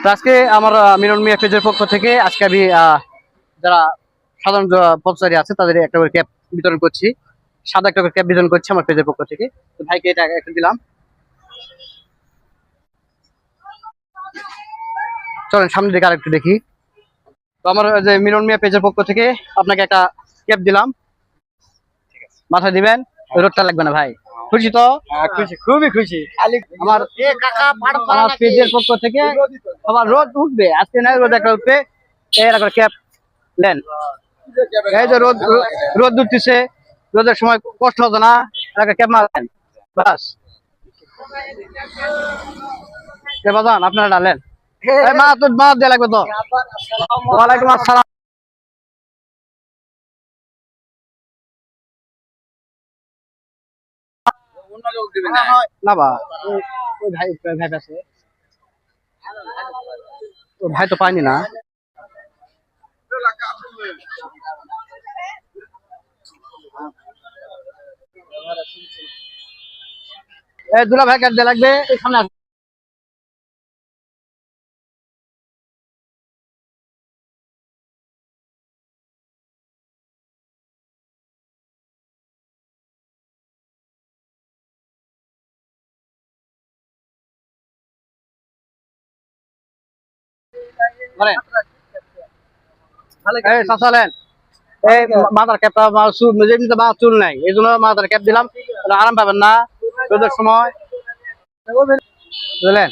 তো আজকে আমার মিলন মিয়া পেজের পক্ষ থেকে আজকে আমি যারা সাধারণ পথচারী আছে তাদের একটা করে ক্যাব বিতরণ করছি। সাদা একটা করে ক্যাব বিতরণ করছি আমার পেজের পক্ষ থেকে। তো ভাইকে এটা একটা দিলাম। চলেন সামনের দিকে আরেকটু দেখি। তো আমার যে মিলন মিয়া পেজের পক্ষ থেকে আপনাকে একটা ক্যাব দিলাম, মাথায় দিবেন, রোডটা লাগবে না ভাই। খুশি তো? খুশি, খুবই খুশি। আমার আমার পেজের পক্ষ থেকে আবার রোদ উঠবে, আজকে নাই রোদ একটা উঠবে, এরকম ক্যাব নেন। এই যে রোদ রোদ উঠতেছে, রোদের সময় কষ্ট হতো না, একটা ক্যাব মারেন বাস। বাজান আপনারা ডালেন মা তো মা দিয়ে লাগবে তো। ওয়ালাইকুম আসসালাম। না বা ওই ভাই ভাই আছে, ও ভাই তো পাইনি না। এই দুলা ভাই কাট দিয়ে লাগবে, এই সামনে আসবে। এই চাচালেন এই মাথার ক্যাপটা চুল এমনিতে চুল নাই, এই জন্য মাথার ক্যাপ দিলাম, আরাম পাবেন না রোদের সময়, বুঝলেন?